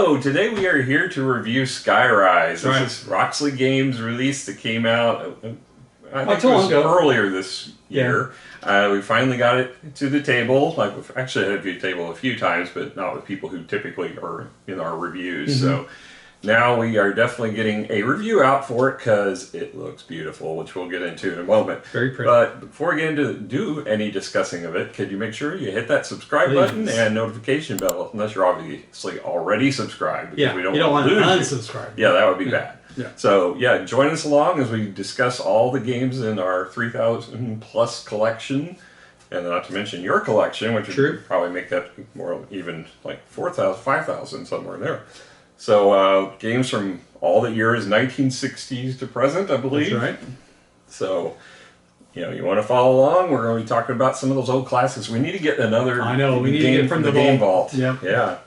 Hello, today we are here to review Skyrise. Right. This is Roxley Games release that came out, I think it too long was ago. earlier this year. We finally got it to the table. Like, we've actually had it to the table a few times, but not with people who typically are in our reviews. So now we are definitely getting a review out for it because it looks beautiful, which we'll get into in a moment. Very pretty. But before we get into do any discussing of it, could you make sure you hit that subscribe button and notification bell, unless you're obviously already subscribed. Because we you don't want to lose unsubscribe. Yeah, that would be bad. Yeah. So, yeah, join us along as we discuss all the games in our 3,000 plus collection. And not to mention your collection, which would probably make that more even like 4,000, 5,000, somewhere in there. So, games from all the years 1960s to present, I believe. That's right. So, you want to follow along? We're going to be talking about some of those old classics. We need to get another we need to get from the game vault. Yep. Yeah.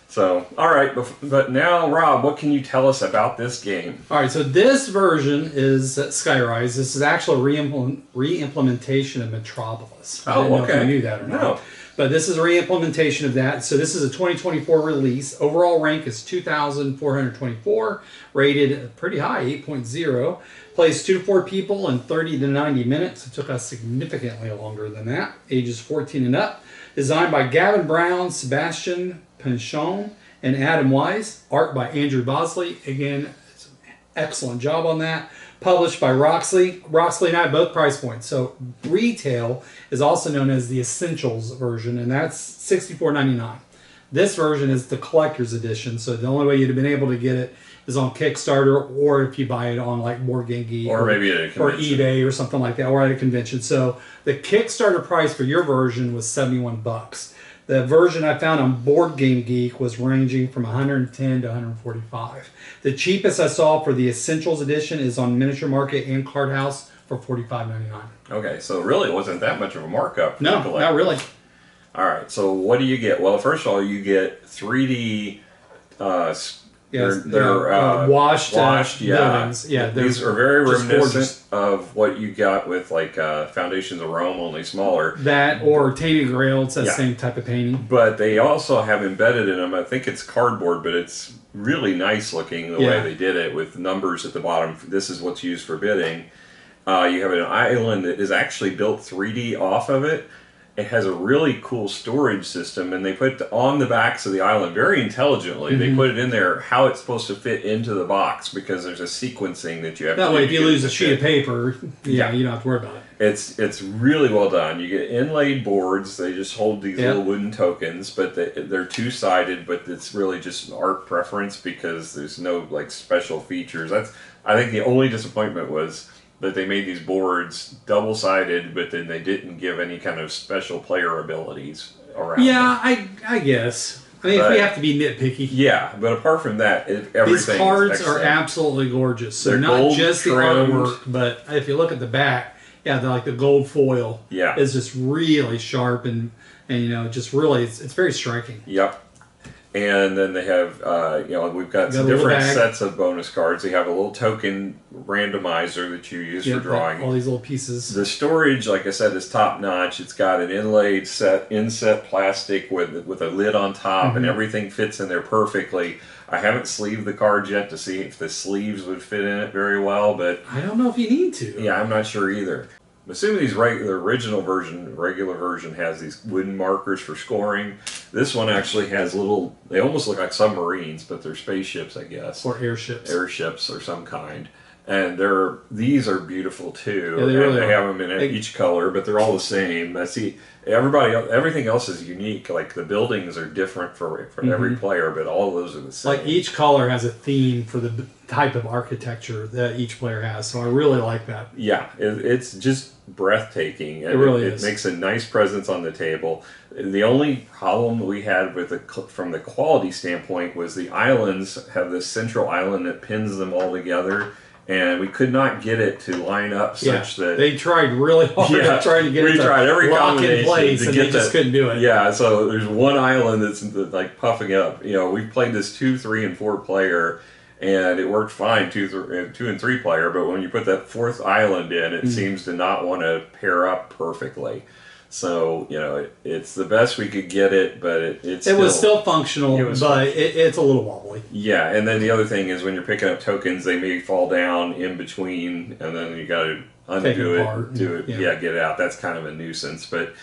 So, all right, but now, Rob, what can you tell us about this game? All right, so this version is Skyrise. This is actually a re-implementation of Metropolis. I didn't know if you knew that or not. No. But this is a re-implementation of that. So this is a 2024 release. Overall rank is 2,424. Rated pretty high, 8.0. Plays 2 to 4 people in 30 to 90 minutes. It took us significantly longer than that. Ages 14 and up. Designed by Gavin Brown, Sebastian Pinchon, and Adam Wise. Art by Andrew Bosley. Again, it's an excellent job on that. Published by Roxley. Roxley and I both price points. So retail is also known as the Essentials version, and that's $64.99. This version is the collector's edition, so the only way you'd have been able to get it is on Kickstarter, or if you buy it on like Board Game Geek, or maybe at a convention, or eBay or something like that, or at a convention. So the Kickstarter price for your version was $71. The version I found on Board Game Geek was ranging from $110 to $145. The cheapest I saw for the Essentials Edition is on Miniature Market and Card House for $45.99. Okay, so really it wasn't that much of a markup. No, not really. All right, so what do you get? Well, first of all, you get 3D. They're washed buildings. Yeah, these are very reminiscent of what you got with like Foundations of Rome, only smaller. That or Tainted Grail, it's that same type of painting. But they also have embedded in them, I think it's cardboard, but it's really nice looking the way they did it with numbers at the bottom. This is what's used for bidding. You have an island that is actually built 3D off of it. It has a really cool storage system, and they put on the backs of the island very intelligently. They put it in there how it's supposed to fit into the box, because there's a sequencing that you have to do. That way, if you lose a sheet of paper, you don't have to worry about it. It's really well done. You get inlaid boards. They just hold these little wooden tokens, but they're two-sided, but it's really just art preference because there's no like special features. I think the only disappointment was that they made these boards double-sided, but then they didn't give any kind of special player abilities around them. I guess. I mean, if we have to be nitpicky. Yeah, but apart from that, everything These cards are absolutely gorgeous. So they're not just the trimmed. artwork, but if you look at the back, they're like the gold foil is just really sharp and just really, it's very striking. Yep. And then they have, we've got some different sets of bonus cards. They have a little token randomizer that you use for drawing. All these little pieces. The storage, like I said, is top notch. It's got an inlaid inset plastic with a lid on top, and everything fits in there perfectly. I haven't sleeved the cards yet to see if the sleeves would fit in it very well, but I don't know if you need to. Yeah, I'm not sure either. Assuming the original regular version has these wooden markers for scoring. This one actually has they almost look like submarines, but they're spaceships, I guess. Or airships. Airships of some kind. And these are beautiful too. Yeah, they have them in each color, but they're all the same. Everything else is unique. Like the buildings are different for every player, but all of those are the same. Like each color has a theme for the type of architecture that each player has. So I really like that. Yeah, it's just breathtaking. It really is. It makes a nice presence on the table. The only problem we had from the quality standpoint was the islands have this central island that pins them all together. And we could not get it to line up such that... They tried really hard to try to get it to lock in place, and they just couldn't do it. Yeah, so there's one island that's like puffing up. We've played this 2, 3, and 4 player, and it worked fine 2 and 3 player, but when you put that 4th island in, it seems to not want to pair up perfectly. So, it's the best we could get it, but it was still functional, but it's a little wobbly. Yeah, and then the other thing is when you're picking up tokens, they may fall down in between, and then you got to undo it, get it out. That's kind of a nuisance, but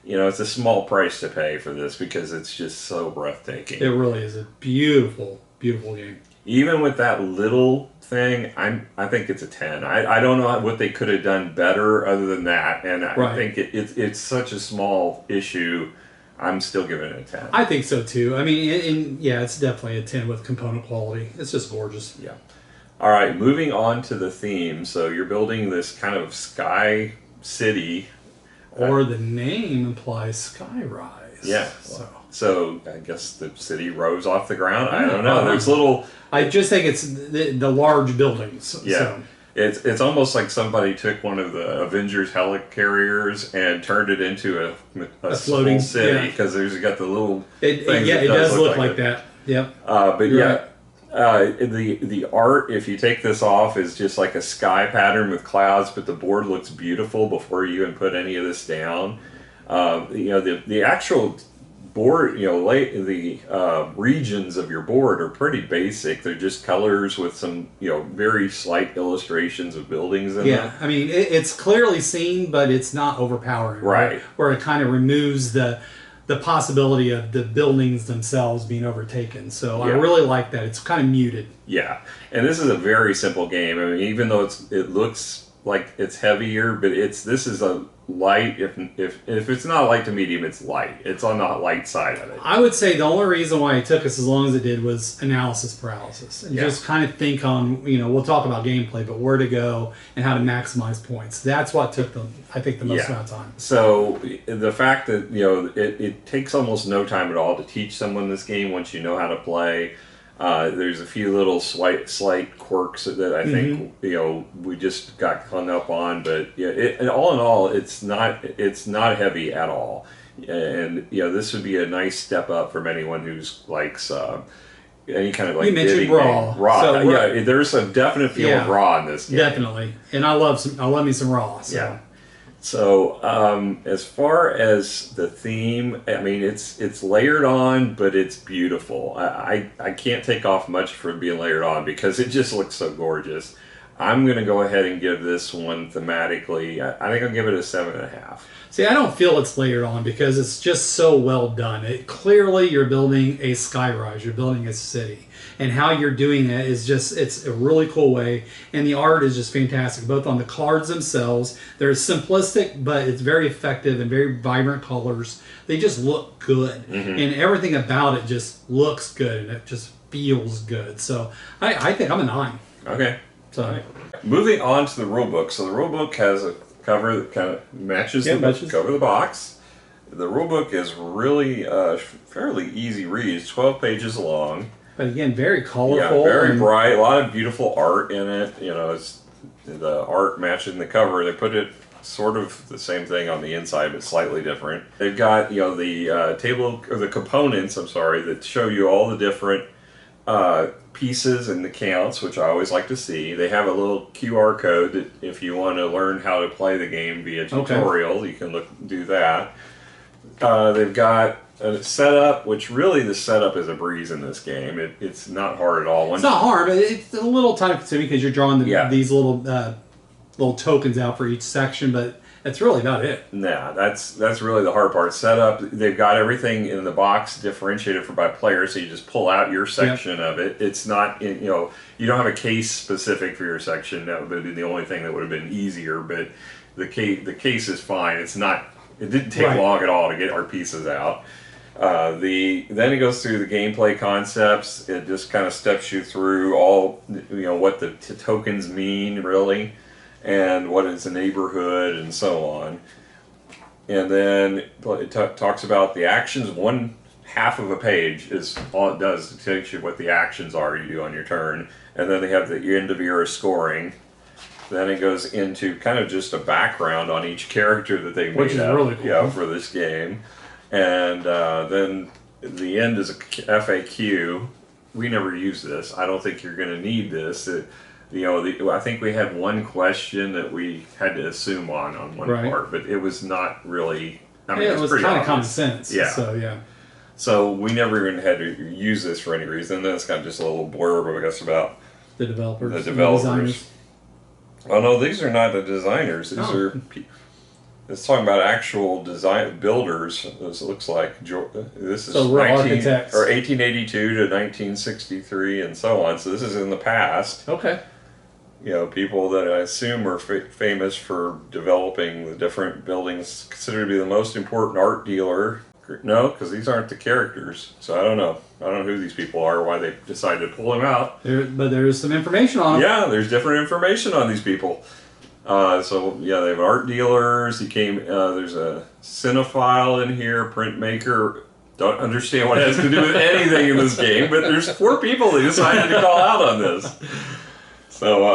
it's a small price to pay for this because it's just so breathtaking. It really is a beautiful, beautiful game. Even with that little thing, I think it's a 10. I don't know what they could have done better other than that, and I think it's such a small issue. I'm still giving it a 10. I think so too. I mean, it's definitely a 10 with component quality. It's just gorgeous. Yeah. All right, moving on to the theme. So you're building this kind of sky city. Or the name implies Skyrise. Yeah. So I guess the city rose off the ground. I don't know. There's little. I just think it's the large buildings. Yeah. So. It's almost like somebody took one of the Avengers helicarriers and turned it into a floating city because there's got the little. It does look like that. Yep. The art, if you take this off, is just like a sky pattern with clouds, but the board looks beautiful before you even put any of this down. The actual board, the regions of your board are pretty basic. They're just colors with some, very slight illustrations of buildings in them. Yeah, I mean, it's clearly seen, but it's not overpowering. Right. Where it kind of removes the possibility of the buildings themselves being overtaken. So I really like that. It's kind of muted. Yeah, and this is a very simple game. I mean, even though it looks like it's heavier, but this is a light. If it's not light to medium, it's light. It's on the light side of it. I would say the only reason why it took us as long as it did was analysis paralysis, and just kind of think on, we'll talk about gameplay, but where to go and how to maximize points. That's what took them, I think, the most amount of time. So the fact that it takes almost no time at all to teach someone this game once you know how to play. There's a few little slight quirks that I think we just got hung up on, but all in all, it's not heavy at all, and this would be a nice step up from anyone who's likes any kind of like. You mentioned raw. So, there's a definite feel of raw in this game. Definitely, and I love me some raw. So. Yeah. So as far as the theme, I mean, it's layered on, but it's beautiful. I can't take off much from being layered on because it just looks so gorgeous. I'm going to go ahead and give this one thematically, I think I'll give it a 7.5. See, I don't feel it's layered on because it's just so well done. Clearly, you're building a Skyrise. You're building a city. And how you're doing that is it's a really cool way. And the art is just fantastic, both on the cards themselves. They're simplistic, but it's very effective and very vibrant colors. They just look good. Mm-hmm. And everything about it just looks good, and it just feels good. So I think I'm a 9. Okay. So, moving on to the rulebook. So the rulebook has a cover that kind of matches the cover of the box. The rulebook is really fairly easy read. It's 12 pages long. But again, very colorful. Yeah, very bright. A lot of beautiful art in it. It's the art matching the cover. They put it sort of the same thing on the inside, but slightly different. They've got the table or the components. I'm sorry, that show you all the different pieces and the counts, which I always like to see. They have a little QR code that if you want to learn how to play the game via tutorial, you can do that. They've got a setup, which really the setup is a breeze in this game. It's not hard at all. It's not hard, but it's a little time consuming because you're drawing these little tokens out for each section, but that's really about it. Nah, that's really the hard part. Setup, they've got everything in the box differentiated by player, so you just pull out your section of it. It's not, you don't have a case specific for your section. That would have been the only thing that would have been easier, but the case is fine. It didn't take long at all to get our pieces out. Then it goes through the gameplay concepts. It just kind of steps you through all, what the tokens mean, really, and what is a neighborhood, and so on. And then it talks about the actions. One half of a page is all it does to teach you what the actions are you do on your turn. And then they have the end of era scoring. Then it goes into kind of just a background on each character that they made Which is really cool. for this game. And then the end is a FAQ. We never use this. I don't think you're going to need this. I think we had one question that we had to assume on one part, but it was not really I mean, Yeah, it's it was pretty kind of common obvious. sense. Yeah. So yeah. So we never even had to use this for any reason. Then it's got just a little blurb, I guess, about The developers. the and developers. designers. Oh no, these are not the designers. These Oh. are. It's talking about actual design builders. This looks like this is So we're architects. or 1882 to 1963 and so on. So this is in the past. Okay. You know, people that I assume are famous for developing the different buildings, considered to be the most important art dealer. No, because these aren't the characters. So I don't know. I don't know who these people are, why they decided to pull them out. But there's some information on them. Yeah, there's different information on these people. So yeah, they have art dealers. There's a cinephile in here, printmaker. Don't understand what it has to do with anything in this game, but there's 4 people that decided to call out on this. So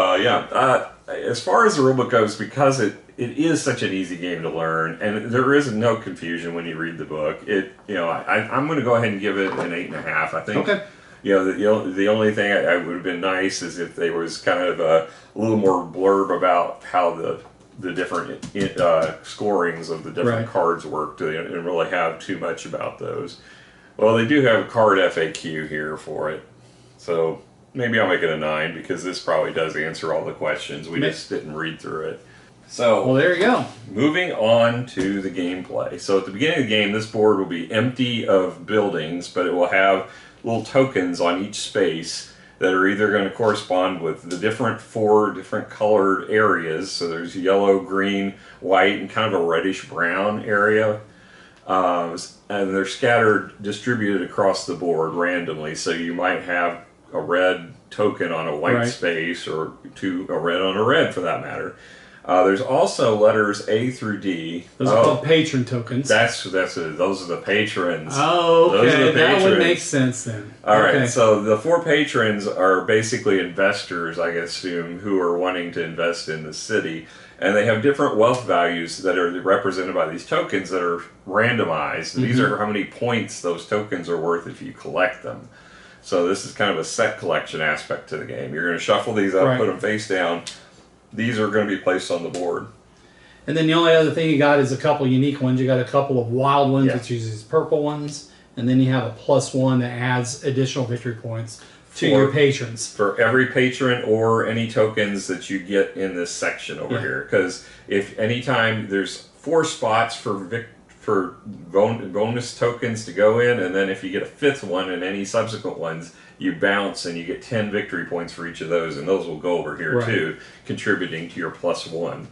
as far as the rulebook goes, because it is such an easy game to learn, and there is no confusion when you read the book. I'm going to go ahead and give it an 8.5. I think. Okay. The only thing I would have been nice is if there was kind of a little more blurb about how the different scorings of the different cards work. They didn't really have too much about those. Well, they do have a card FAQ here for it, so maybe I'll make it a 9 because this probably does answer all the questions. We just didn't read through it. So, well, there you go. Moving on to the gameplay. So at the beginning of the game, this board will be empty of buildings, but it will have little tokens on each space that are either going to correspond with the 4 different colored areas. So there's yellow, green, white, and kind of a reddish brown area. And they're distributed across the board randomly. So you might have a red token on a white space, or a red on a red for that matter. There's also letters A through D. Those are called patron tokens. That's it. Those are the patrons. Oh, okay. Those are the patrons. That would make sense then. All right. So the 4 patrons are basically investors, I assume, who are wanting to invest in the city, and they have different wealth values that are represented by these tokens that are randomized. Mm-hmm. These are how many points those tokens are worth if you collect them. So this is kind of a set collection aspect to the game. You're going to shuffle these up, put them face down. These are going to be placed on the board. And then the only other thing you got is a couple unique ones. You got a couple of wild ones, which uses purple ones. And then you have a +1 that adds additional victory points to your patrons. For every patron or any tokens that you get in this section over here. Because if anytime there's 4 spots for bonus tokens to go in, and then if you get a 5th one and any subsequent ones, you bounce and you get 10 victory points for each of those, and those will go over here too, contributing to your +1.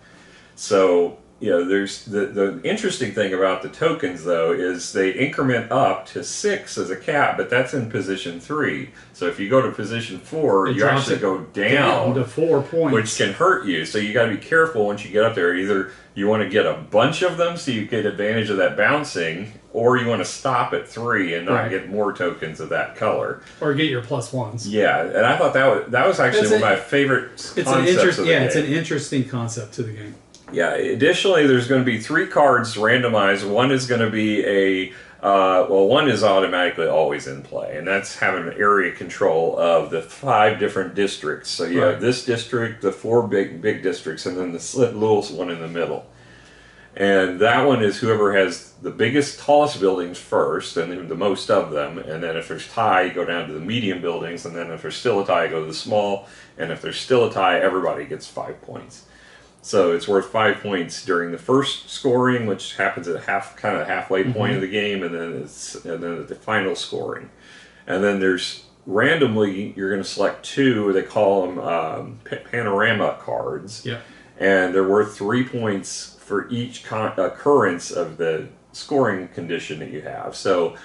So, there's the interesting thing about the tokens though is they increment up to 6 as a cap, but that's in position 3. So if you go to position 4, you actually go down to 4 points, which can hurt you. So you got to be careful once you get up there. Either you want to get a bunch of them so you get advantage of that bouncing, or you want to stop at 3 and not get more tokens of that color, or get your +1s. Yeah, and I thought that was actually one of my favorite concepts of the game. It's an interesting concept to the game. Yeah. Additionally, there's going to be 3 cards randomized. One is going to be one is automatically always in play, and that's having an area control of the 5 different districts. So you have this district, the 4 big districts, and then the little one in the middle. And that one is whoever has the biggest, tallest buildings first, and the most of them. And then if there's tie, you go down to the medium buildings, and then if there's still a tie, you go to the small. And if there's still a tie, everybody gets 5 points. So it's worth 5 points during the first scoring, which happens at the halfway point of the game, and then at the final scoring. And then there's randomly you're going to select 2. They call them panorama cards, and they're worth 3 points for each occurrence of the scoring condition that you have. So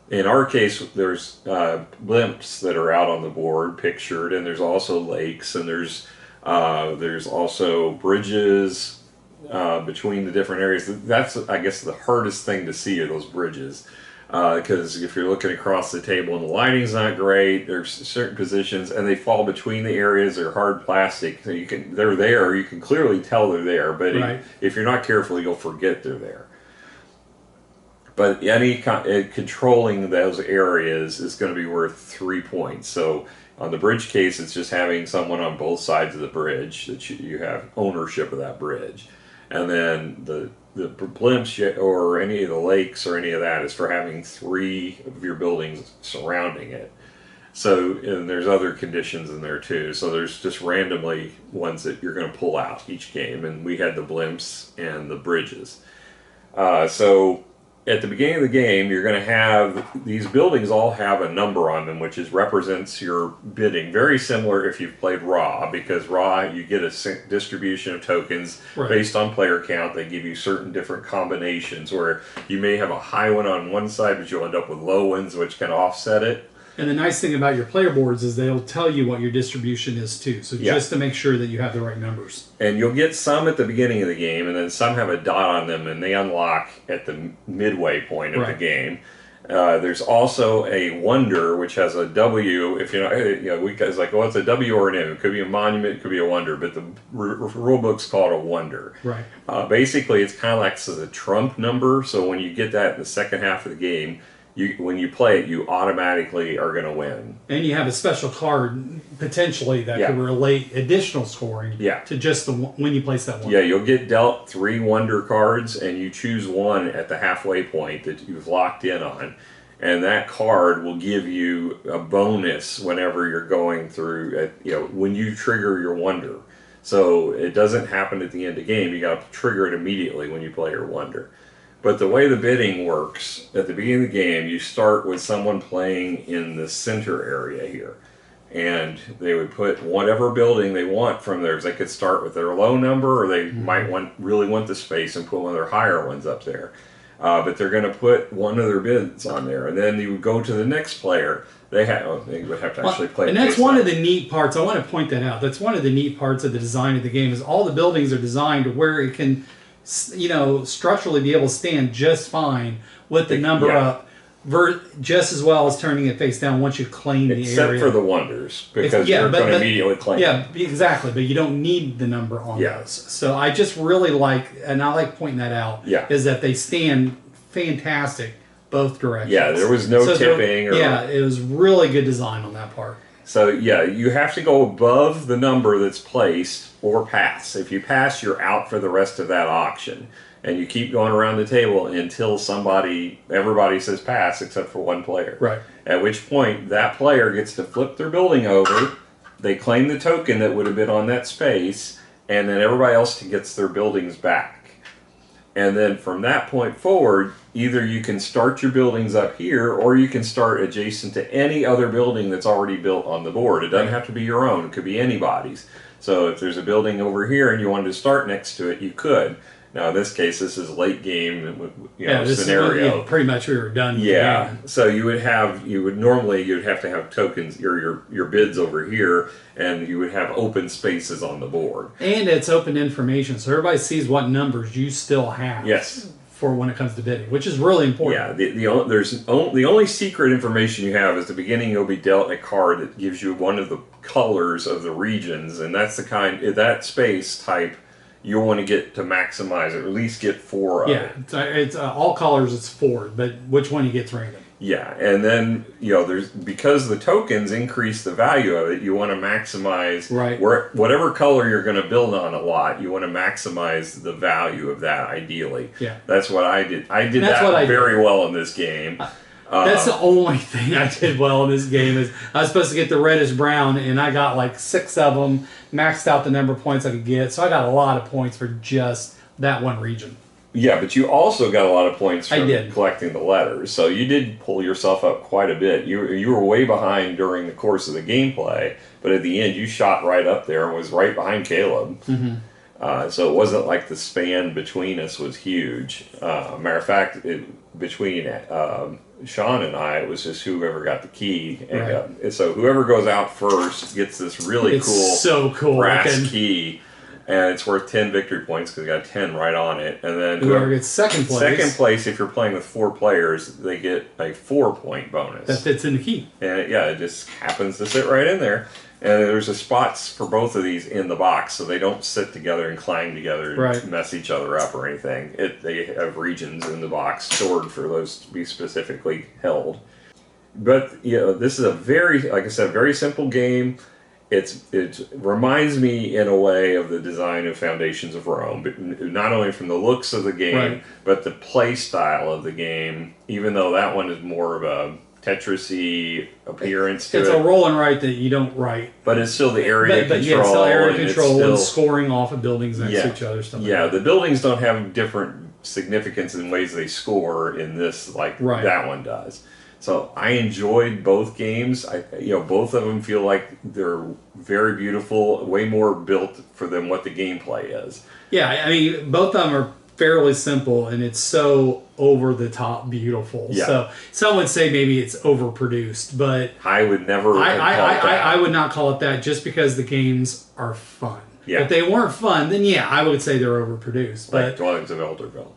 in our case, there's blimps that are out on the board pictured, and there's also lakes, and there's also bridges between the different areas. That's, I guess, the hardest thing to see are those bridges. Because if you're looking across the table and the lighting's not great, there's certain positions, and they fall between the areas. They're hard plastic. So they're there. You can clearly tell they're there, but if you're not careful, you'll forget they're there. But controlling those areas is going to be worth 3 points. So on the bridge case, it's just having someone on both sides of the bridge that you have ownership of that bridge. And then the the blimps or any of the lakes or any of that is for having 3 of your buildings surrounding it. So, and there's other conditions in there too. So there's just randomly ones that you're going to pull out each game, and we had the blimps and the bridges. So at the beginning of the game, you're going to have these buildings all have a number on them, which represents your bidding. Very similar if you've played Raw, because Raw you get a distribution of tokens based on player count. They give you certain different combinations where you may have a high one on one side, but you'll end up with low ones, which can offset it. And the nice thing about your player boards is they'll tell you what your distribution is too. So just to make sure that you have the right numbers. And you'll get some at the beginning of the game, and then some have a dot on them, and they unlock at the midway point of the game. There's also a wonder, which has a W. If we guys like, well, it's a W or an M. It could be a monument, it could be a wonder, but the rule book's called a wonder. Right. Basically, it's kind of like a trump number. So when you get that in the second half of the game, when you play it, you automatically are going to win. And you have a special card, potentially, that could relate additional scoring to just when you place that one. Yeah, you'll get dealt 3 wonder cards, and you choose one at the halfway point that you've locked in on. And that card will give you a bonus whenever you're going through, when you trigger your wonder. So it doesn't happen at the end of the game. You got to trigger it immediately when you play your wonder. But the way the bidding works, at the beginning of the game, you start with someone playing in the center area here. And they would put whatever building they want from theirs. They could start with their low number, or they might really want the space and put one of their higher ones up there. But they're going to put one of their bids on there. And then you would go to the next player. They would have to actually play. And that's one of the neat parts. I want to point that out. That's one of the neat parts of the design of the game is all the buildings are designed to where it can, structurally be able to stand just fine with the number up, just as well as turning it face down once you claim the area. Except for the wonders, because you're going to immediately claim. Yeah, exactly. But you don't need the number on those. So I just really like, and I like pointing that out, is that they stand fantastic both directions. Yeah, there was no tipping. It was really good design on that part. So you have to go above the number that's placed or pass. If you pass, you're out for the rest of that auction. And you keep going around the table until everybody says pass except for one player. Right. At which point, that player gets to flip their building over, they claim the token that would have been on that space, and then everybody else gets their buildings back. And then from that point forward, either you can start your buildings up here, or you can start adjacent to any other building that's already built on the board. It doesn't have to be your own. It could be anybody's. So if there's a building over here and you wanted to start next to it, you could. Now, in this case, this is late game, scenario. Pretty much we were done. So you'd have to have tokens, your bids over here, and you would have open spaces on the board. And it's open information, so everybody sees what numbers you still have. Yes. For when it comes to bidding, which is really important. Yeah, the only secret information you have is at the beginning you'll be dealt a card that gives you one of the colors of the regions, and that's that space type you'll want to get to maximize it, or at least get 4 of it. Yeah, it's all colors. It's 4, but which one you get's random. Yeah, and then because the tokens increase the value of it, you want to maximize whatever color you're going to build on a lot. You want to maximize the value of that ideally. Yeah, that's what I did. I did that very well in this game. That's the only thing I did well in this game is I was supposed to get the reddish brown, and I got like 6 of them, maxed out the number of points I could get. So I got a lot of points for just that one region. Yeah, but you also got a lot of points from collecting the letters. So you did pull yourself up quite a bit. You were way behind during the course of the gameplay, but at the end you shot right up there and was right behind Caleb. Mm-hmm. So it wasn't like the span between us was huge. Matter of fact, between Sean and I, it was just whoever got the key. And so whoever goes out first gets this really cool brass key. And it's worth 10 victory points because you got 10 right on it. And then whoever gets second place, if you're playing with 4 players, they get a 4-point bonus. That fits in the key. And it just happens to sit right in there. And there's spots for both of these in the box, so they don't sit together and clang together and mess each other up or anything. They have regions in the box stored for those to be specifically held. But this is a very simple game. it reminds me in a way of the design of Foundations of Rome, but not only from the looks of the game, Right. but the play style of the game. Even though that one is more of a Tetris-y appearance to It's it, a roll and write that you don't write. but it's still the area But yeah, control. it's still area and it's control and still- scoring off of buildings next Yeah. to each other. Stuff Yeah, like the buildings don't have different significance in ways they score in this like Right. that one does. So I enjoyed both games. Both of them feel like they're very beautiful, way more built for them what the gameplay is. Yeah, I mean, both of them are fairly simple, and it's so over the top beautiful. Yeah. So some would say maybe it's overproduced, but I would never have called that. I would not call it that just because the games are fun. Yeah. If they weren't fun, then yeah, I would say they're overproduced. Like But Dwellings of Elderveld.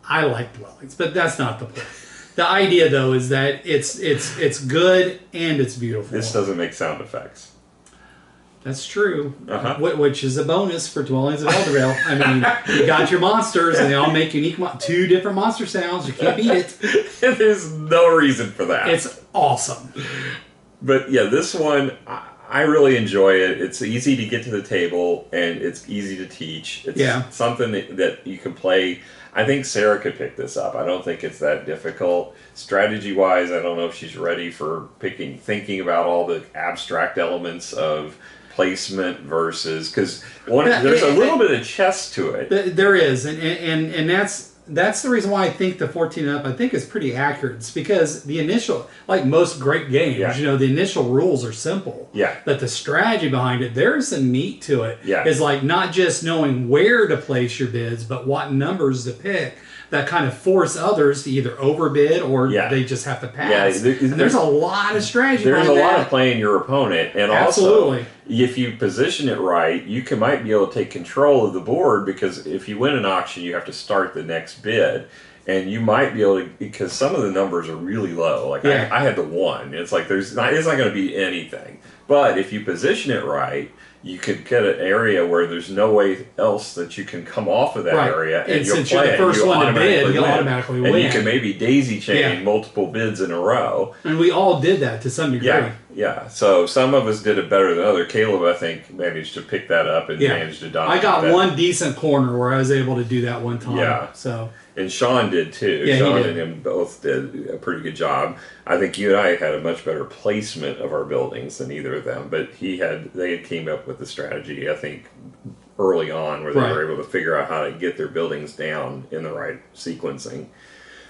I like Dwellings, but that's not the point. The idea, though, is that it's good and it's beautiful. This doesn't make sound effects. That's true, Uh-huh. which is a bonus for Dwellings of Eldervale. I mean, you got your monsters, and they all make unique, two different monster sounds. You can't beat it. There's no reason for that. It's awesome. But yeah, this one, I really enjoy it. It's easy to get to the table, and it's easy to teach. It's something that you can play. I think Sarah could pick this up. I don't think it's that difficult. Strategy-wise, I don't know if she's ready for thinking about all the abstract elements of placement versus... Because there's a little bit of chess to it. There is, and that's the reason why I think the 14 and up I think is pretty accurate. It's because the initial, like most great games, the initial rules are simple. Yeah. But the strategy behind it, there's some meat to it. Yeah. It's like not just knowing where to place your bids, but what numbers to pick that kind of force others to either overbid or they just have to pass. Yeah, and there's a lot of strategy There's behind a lot that. of playing your opponent, and Absolutely. also if you position it right, you might be able to take control of the board, because if you win an auction, you have to start the next bid, and you might be able to, because some of the numbers are really low. Like I had the 1. It's like it's not going to be anything. But if you position it right, you could get an area where there's no way else that you can come off of that area, and you'll since play you're the first one to bid, you'll automatically win. And you can maybe daisy chain multiple bids in a row. And we all did that to some degree. Yeah. So some of us did it better than others. Caleb, I think, managed to pick that up and managed to dominate. I got that. one decent corner where I was able to do that one time. Yeah. So. And Sean did too. Yeah, Sean he did. and him both did a pretty good job. I think you and I had a much better placement of our buildings than either of them, but they came up with the strategy, I think, early on, where they were able to figure out how to get their buildings down in the right sequencing.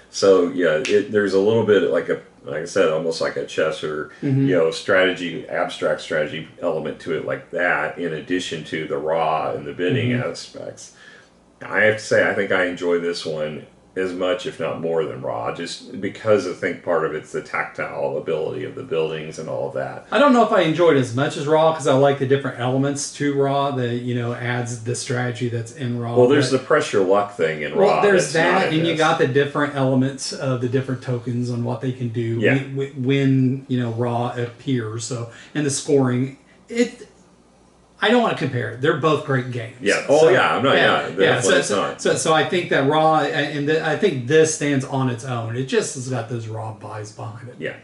So yeah, there's a little bit like I said, almost like a chess or strategy, abstract strategy element to it, like that. In addition to the raw and the bidding aspects, I have to say I think I enjoy this one as much, if not more, than raw, just because I think part of it's the tactile ability of the buildings and all of that. I don't know if I enjoyed it as much as raw because I like the different elements to raw that adds the strategy that's in raw. Well, there's the pressure luck thing in raw. Well, there's that's that, and you got the different elements of the different tokens on what they can do when raw appears. So, and the scoring, I don't want to compare it. They're both great games. Yeah. Oh, yeah. I'm not. Yeah. So I think that raw, and I think this stands on its own. It just has got those raw buys behind it. Yeah.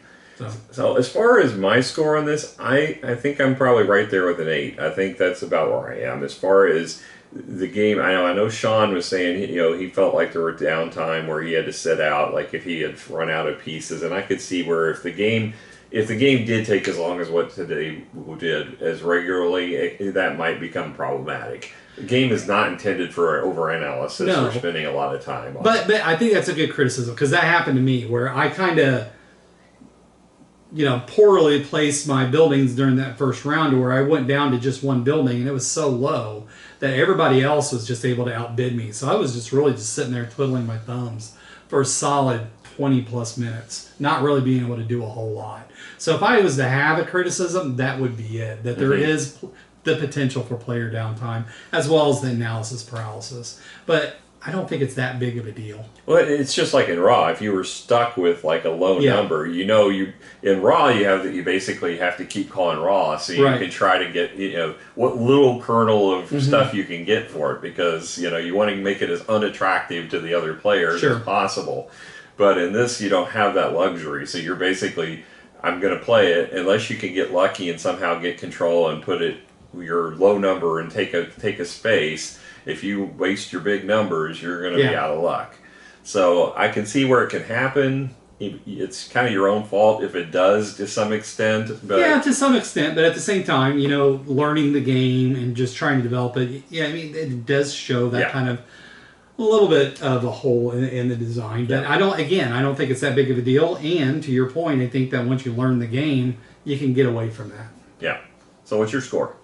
So as far as my score on this, I think I'm probably right there with an 8. I think that's about where I am. As far as the game, I know Sean was saying, he felt like there were downtime where he had to sit out, like if he had run out of pieces, and I could see where if the game did take as long as what today did as regularly, that might become problematic. The game is not intended for overanalysis or spending a lot of time on But I think that's a good criticism, because that happened to me, where I kind of, poorly placed my buildings during that first round, where I went down to just one building, and it was so low that everybody else was just able to outbid me. So I was just really just sitting there twiddling my thumbs for a solid 20 plus minutes, not really being able to do a whole lot. So if I was to have a criticism, that would be it. That there is the potential for player downtime, as well as the analysis paralysis. But I don't think it's that big of a deal. Well, it's just like in Raw. If you were stuck with like a low number, you in Raw you basically have to keep calling Raw, so you can try to get what little kernel of stuff you can get for it, because you want to make it as unattractive to the other players as possible. But in this, you don't have that luxury, so you're basically I'm going to play it unless you can get lucky and somehow get control and put it your low number and take a space. If you waste your big numbers, you're going to be out of luck. So I can see where it can happen. It's kind of your own fault if it does to some extent. But yeah, to some extent. But at the same time, learning the game and just trying to develop it. Yeah, I mean, it does show that kind of a little bit of a hole in the design. But I don't think it's that big of a deal. And to your point, I think that once you learn the game, you can get away from that. Yeah. So what's your score?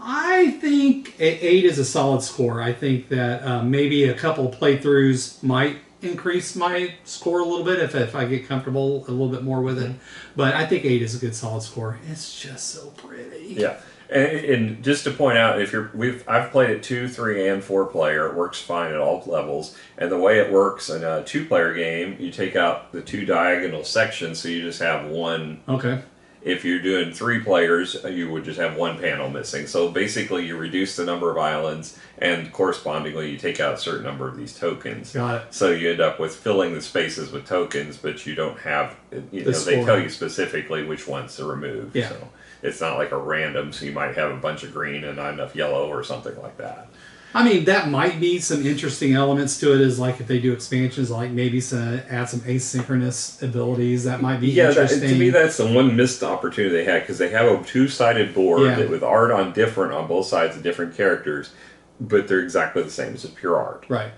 I think 8 is a solid score. I think that maybe a couple playthroughs might increase my score a little bit if I get comfortable a little bit more with it. But I think 8 is a good solid score. It's just so pretty. Yeah. And just to point out, I've played it 2, 3, and 4 player. It works fine at all levels. And the way it works in a 2-player game, you take out the 2 diagonal sections, so you just have one. Okay. If you're doing 3 players, you would just have 1 panel missing. So basically, you reduce the number of islands, and correspondingly, you take out a certain number of these tokens. Got it. So you end up with filling the spaces with tokens, but you don't have. They tell you specifically which ones to remove. Yeah. So it's not like a random. So you might have a bunch of green and not enough yellow, or something like that. I mean, that might be some interesting elements to it, is like if they do expansions, like maybe add some asynchronous abilities. That might be interesting. To me, that's the one missed opportunity they had, because they have a 2-sided board with art on both sides of different characters, but they're exactly the same. It's just pure art. Right.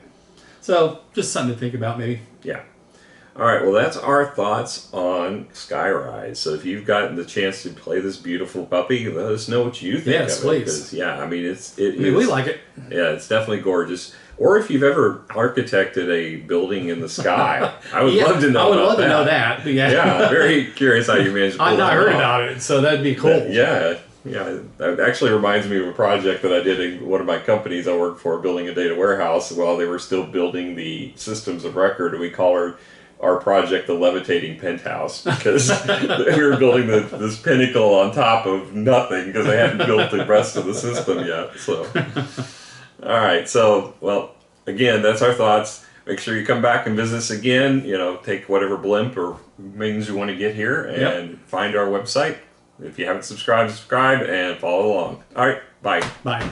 So, just something to think about, maybe. Yeah. All right, well, that's our thoughts on Skyrise. So if you've gotten the chance to play this beautiful puppy, let us know what you think of it. Yes, please. I mean, we like it. Yeah, it's definitely gorgeous. Or if you've ever architected a building in the sky, I would love to know. I would love to know that. Yeah, very curious how you managed to pull I've not that heard off. about it, so that'd be cool. Yeah, that actually reminds me of a project that I did in one of my companies I worked for, building a data warehouse while they were still building the systems of record. We call our project the levitating penthouse, because we were building this pinnacle on top of nothing, because they hadn't built the rest of the system yet. So, all right. So, well, again, that's our thoughts. Make sure you come back and visit us again. Take whatever blimp or means you want to get here, and find our website. If you haven't subscribed, subscribe and follow along. All right. Bye. Bye.